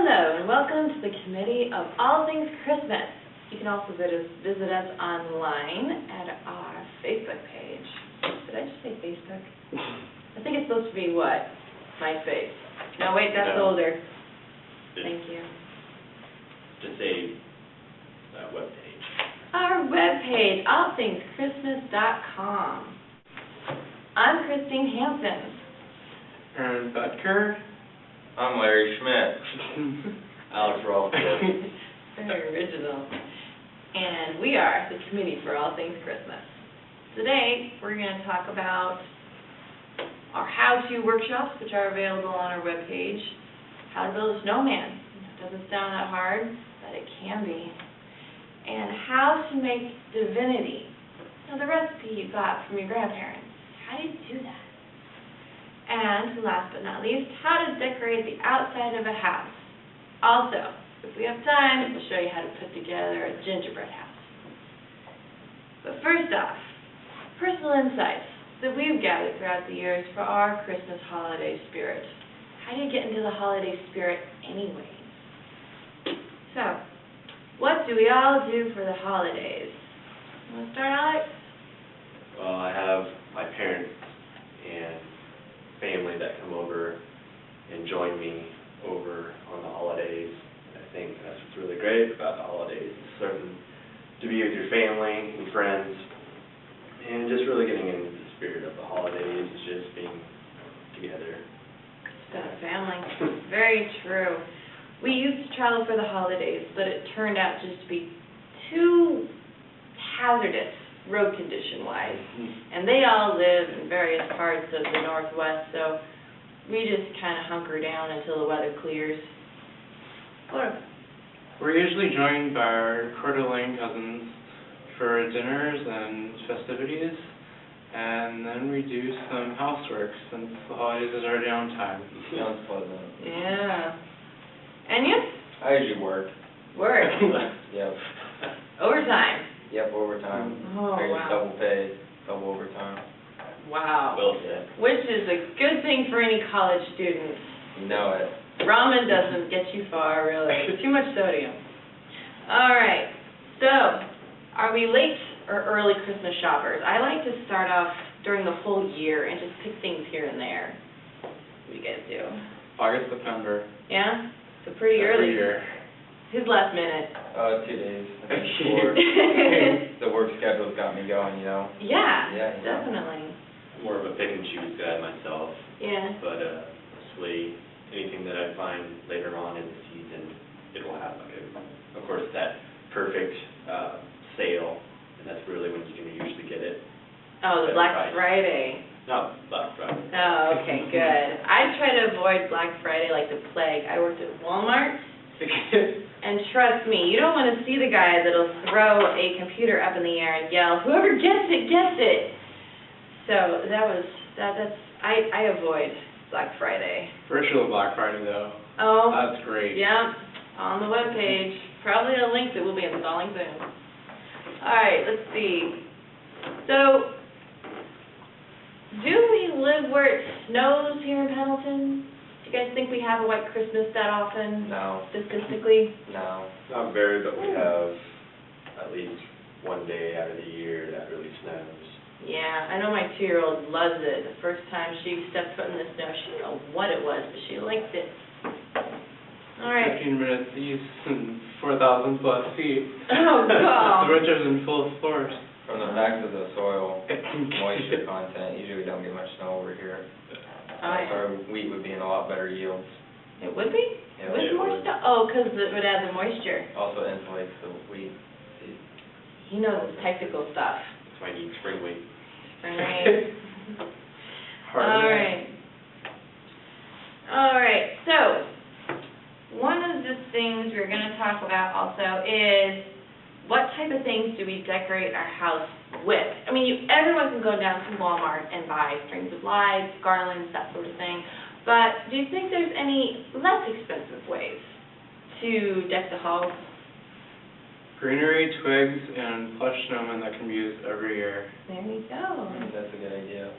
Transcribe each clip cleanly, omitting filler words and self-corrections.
Hello and welcome to the Committee of All Things Christmas. You can also visit us online at our Facebook page. Did I just say Facebook? I think it's supposed to be what? MySpace. No, wait, that's older. Thank you. Just say webpage. Our webpage, allthingschristmas.com. I'm Christine Hansen. Aaron Butker. I'm Larry Schmidt. Alex Rolstad. Very original. And we are the Committee for All Things Christmas. Today, we're going to talk about our how-to workshops, which are available on our webpage. How to build a snowman. It doesn't sound that hard, but it can be. And how to make divinity. The recipe you got from your grandparents. How do you do that? And last but not least, how to decorate the outside of a house. Also, if we have time, we'll show you how to put together a gingerbread house. But first off, personal insights that we've gathered throughout the years for our Christmas holiday spirit. How do you get into the holiday spirit anyways? So, what do we all do for the holidays? You want to start, Alex? Well, I have my parents and family that come over and join me over on the holidays. I think that's what's really great about the holidays, is starting to be with your family and friends and just really getting into the spirit of the holidays, just being together. Stuff, family. Very true. We used to travel for the holidays, but it turned out just to be too hazardous road condition-wise. And they all live in various parts of the Northwest, so we just kind of hunker down until the weather clears. We're usually joined by our Coeur d'Alene cousins for dinners and festivities, and then we do some housework since the holidays is our downtime. Sounds pleasant. Yeah. And you? I usually work. Work. Yep. Overtime. Yep, overtime. Oh, I get wow. double pay, double overtime. Wow. Well said. Which is a good thing for any college student. You know it. Ramen doesn't get you far, really. Too much sodium. All right. So, are we late or early Christmas shoppers? I like to start off during the whole year and just pick things here and there. What do you guys do? August, September. Yeah? So pretty early. Every year. Who's last minute? 2 days. I think before. The work schedule's got me going, you know. Yeah, Yeah, definitely. I'm more of a pick and choose guy myself, Yeah. but mostly anything that I find later on in the season, it will have of course, that perfect sale, and that's really when you can usually get it. Oh, the Better Black price. Friday. No, Black Friday. Oh, okay, good. I try to avoid Black Friday like the plague. I worked at Walmart, and trust me, you don't want to see the guy that'll throw a computer up in the air and yell, "Whoever gets it, gets it!" So I avoid Black Friday. Virtual Black Friday, though. Oh, That's great. yeah, on the webpage. Probably a link that we'll be installing soon. All right, let's see. So, do we live where it snows here in Pendleton? Do you guys think we have a white Christmas that often, No. statistically? No. Not very, but we have at least one day out of the year that really snows. Yeah, I know my 2-year-old loves it. The first time she stepped foot in the snow, she didn't know what it was, but she liked it. All right. 15 minutes east and 4,000 plus feet. Oh, God. The winter's in full force. From the fact of the soil moisture content, usually we don't get much snow over here. yeah. Our wheat would be in a lot better yields. It would be? Yeah, With it more would. stuff? Oh, because it would add the moisture. Also insulates the wheat. He knows the technical stuff. That's why I need spring wheat. Right. Hardly. All right, so one of the things we're going to talk about also is what type of things do we decorate our house with? I mean, everyone can go down to Walmart and buy strings of lights, garlands, that sort of thing, but do you think there's any less expensive ways to deck the halls? Greenery, twigs, and plush snowmen that can be used every year. There you go. That's a good idea.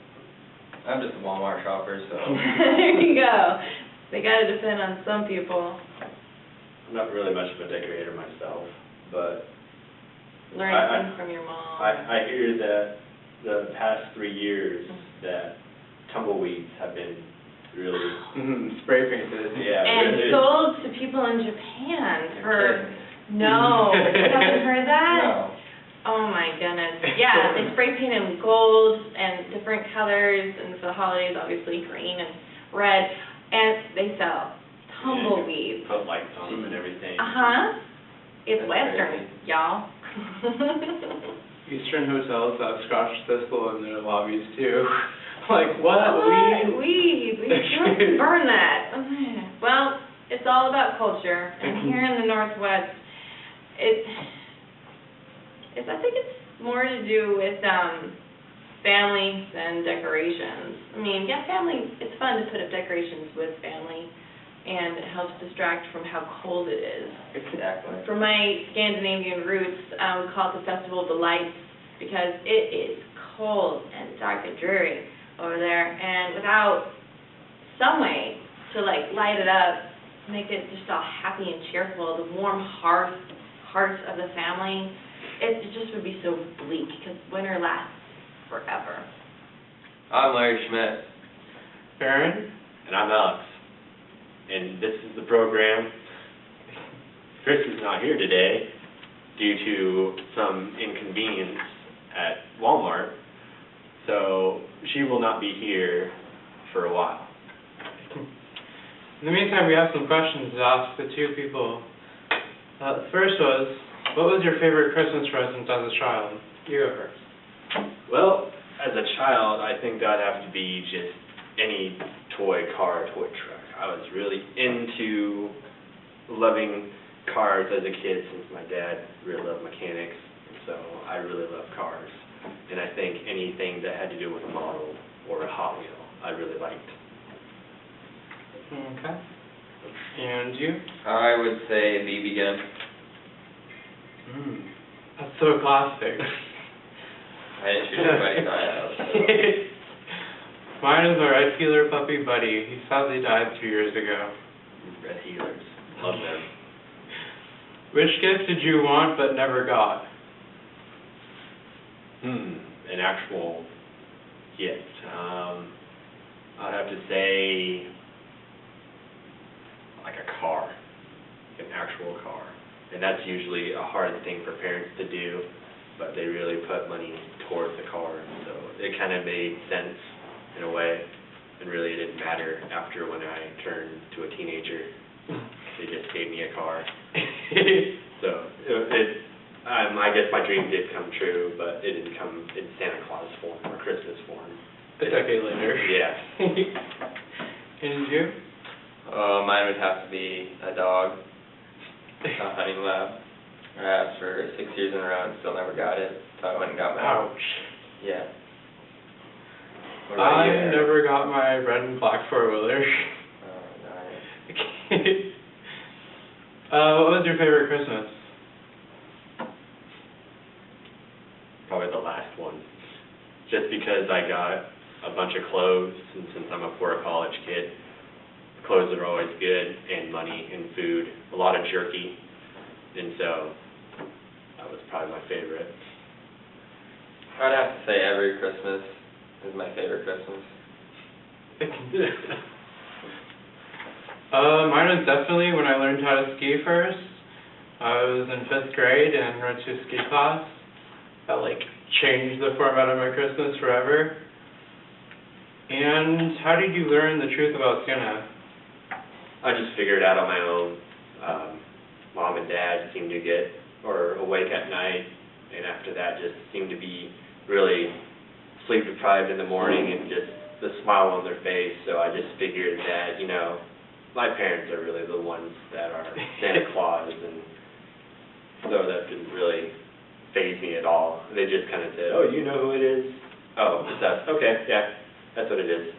I'm just a Walmart shopper, so. There you go. They got to depend on some people. I'm not really much of a decorator myself, but Learn things from your mom. I hear that the past 3 years that tumbleweeds have been really spray painted. Yeah, And really. sold to people in Japan for, Okay. no, you haven't heard that? No. Oh my goodness, yeah, they spray paint in gold and different colors, and for the holidays, obviously green and red, and they sell tumbleweeds. Put lights on them and everything. Uh-huh, it's That's Western, crazy. y'all. Eastern hotels have scotch thistle in their lobbies too. Like, what? Weed, we just burn that. Well, it's all about culture, and here in the Northwest, I think it's more to do with families and decorations. I mean, yeah, family, it's fun to put up decorations with family, and it helps distract from how cold it is. Exactly. For my Scandinavian roots, we call it the Festival of the Lights, because it is cold and dark and dreary over there, and without some way to like light it up, make it just all happy and cheerful, the warm hearths of the family, it just would be so bleak, because winter lasts forever. I'm Larry Schmidt. Aaron? And I'm Alex. And this is the program. Chris is not here today due to some inconvenience at Walmart, so she will not be here for a while. In the meantime, we have some questions to ask the two people. The first was, what was your favorite Christmas present as a child? You go first. Well, as a child, I think that'd have to be just any toy car, toy truck. I was really into loving cars as a kid since my dad really loved mechanics, so I really love cars. And I think anything that had to do with a model or a Hot Wheel, I really liked. Okay. And you? I would say BB gun. That's so classic. I didn't shoot anybody, so I know. Mine is a red heeler puppy Buddy. He sadly died 2 years ago. Red Healers, love them. Which gift did you want but never got? An actual gift. I'd have to say like a car, an actual car. And that's usually a hard thing for parents to do, but they really put money towards the car. So it kind of made sense in a way, and really it didn't matter after when I turned to a teenager. They just gave me a car. So I guess my dream did come true, but it didn't come in Santa Claus form or Christmas form. A decade later. Yeah. And you? Mine would have to be a dog, a hunting lab. I asked for 6 years in a row and still never got it, so I went and got mine. Ouch. Yeah. What about you, I Aaron? never got my red and black four-wheeler. Oh, nice. What was your favorite Christmas? Probably the last one. Just because I got a bunch of clothes, and since I'm a poor college kid, clothes are always good, and money and food, a lot of jerky, and so that was probably my favorite. I'd have to say every Christmas is my favorite Christmas. Mine was definitely when I learned how to ski first. I was in 5th grade and went to a ski class. That changed the format of my Christmas forever. And how did you learn the truth about Santa? I just figured it out on my own. Mom and Dad seemed to get awake at night, and after that just seemed to be really sleep deprived in the morning and just the smile on their face. So I just figured that, my parents are really the ones that are Santa Claus, and so that didn't really faze me at all. They just kind of said, "Oh, you know who it is? Oh, it's us. Okay, yeah, that's what it is.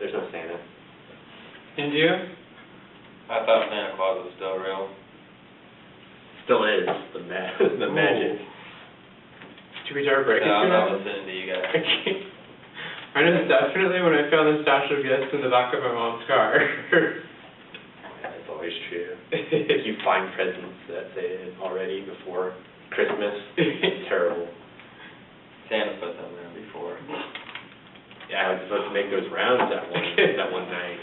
There's no Santa." And you? I thought Santa Claus was still real. Still is the magic. Should we start breaking No, I'm through not that? listening to you guys. I know definitely when I found the stash of gifts in the back of my mom's car. It's always always true. If you find presents that say it already before Christmas, it's terrible. Santa put them there before. Yeah, I was supposed to make those rounds that one night.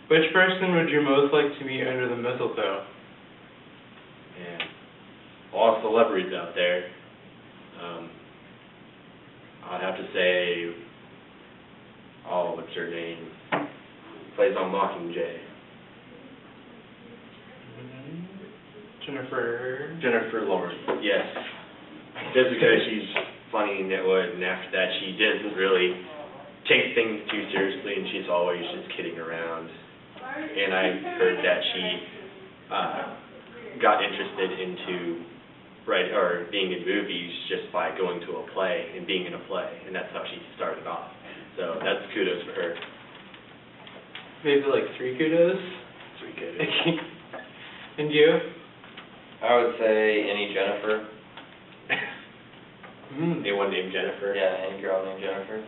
Which person would you most like to meet under the mistletoe? And all celebrities out there. I'd have to say, what's her name? Plays on Mockingjay. Jennifer Lawrence, yes. Just because she's funny and nitwit, and after that she doesn't really take things too seriously, and she's always just kidding around. And I heard that she got interested into being in movies just by going to a play and being in a play, and that's how she started off. So that's kudos for her. Maybe like 3 kudos? 3 kudos. And you? I would say any Jennifer. Anyone named Jennifer? Yeah, any girl named Jennifer.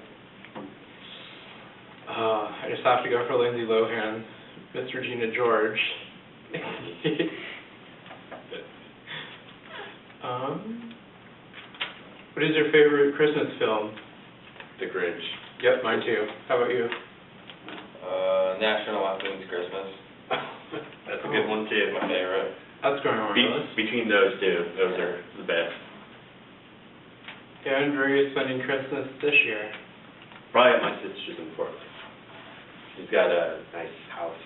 I just have to go for Lindsay Lohan, Miss Regina George. What is your favorite Christmas film? The Grinch. Yep, mine too. How about you? National Lampoon's Christmas. That's a good one too. My favorite. That's going on my list. Between those two, those are the best. And where are you spending Christmas this year? Probably at my sister's in Portland. She's got a nice house,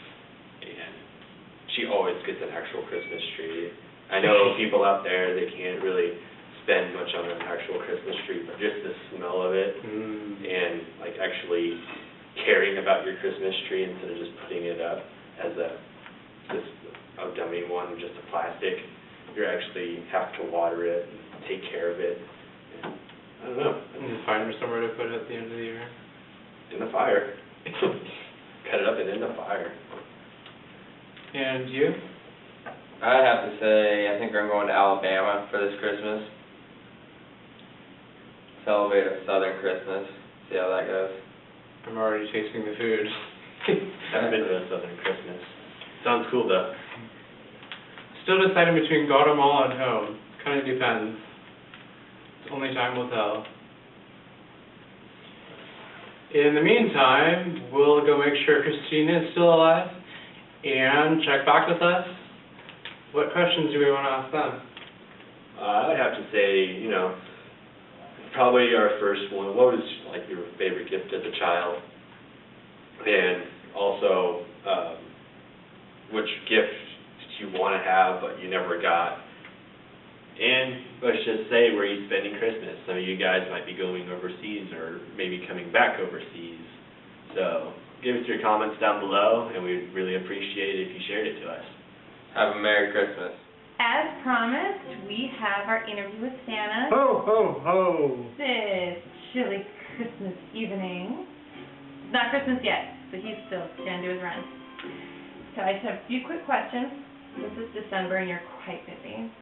and she always gets an actual Christmas tree. I know people out there, they can't really spend much on an actual Christmas tree, but just the smell of it, and like actually caring about your Christmas tree instead of just putting it up as a dummy one, just a plastic. You actually have to water it, and take care of it. And, I don't know. And find somewhere to put it at the end of the year. In the fire. Cut it up and in the fire. And you? I'd have to say, I think I'm going to Alabama for this Christmas. Celebrate a Southern Christmas. See how that goes. I'm already tasting the food. Haven't been to a Southern Christmas. Sounds cool though. Still deciding between Guatemala and home. Kind of depends. Only time will tell. In the meantime, we'll go make sure Christina is still alive and check back with us. What questions do we want to ask them? I would have to say, probably our first one, what was like your favorite gift as a child? And also, which gift did you want to have but you never got? And let's just say, where are you spending Christmas? Some of you guys might be going overseas or maybe coming back overseas. So give us your comments down below, and we'd really appreciate it if you shared it to us. Have a Merry Christmas. As promised, we have our interview with Santa Ho, ho, ho! this chilly Christmas evening. It's not Christmas yet, so he's still going to do his run. So I just have a few quick questions. This is December and you're quite busy.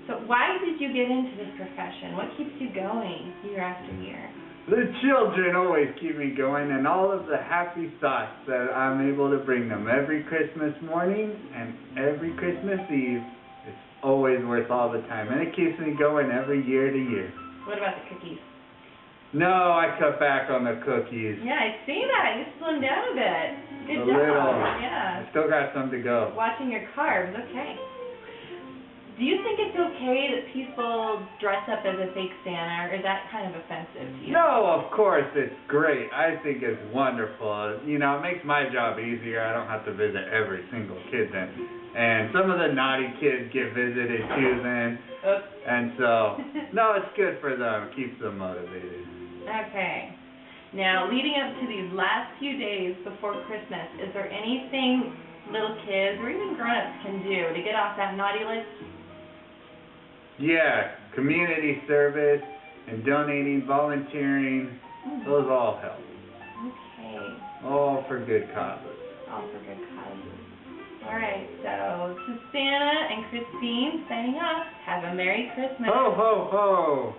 So why did you get into this profession? What keeps you going year after year? The children always keep me going, and all of the happy thoughts that I'm able to bring them every Christmas morning and every Christmas Eve. It's always worth all the time, and it keeps me going every year to year. What about the cookies? No, I cut back on the cookies. Yeah, I see that. You slimmed down a bit. Good A job. little. Yeah. I still got some to go. Watching your carbs. Okay. Do you think it's okay that people dress up as a fake Santa, or is that kind of offensive to you? No, of course, it's great. I think it's wonderful. It makes my job easier. I don't have to visit every single kid then. And some of the naughty kids get visited too then. Oops. And so, no, it's good for them. It keeps them motivated. Okay. Now, leading up to these last few days before Christmas, is there anything little kids or even grown-ups can do to get off that naughty list? Yeah, community service and donating, volunteering, those all help. Okay. All for good causes. All for good causes. All right, so this is Santa and Christine signing off. Have a Merry Christmas. Ho, ho, ho!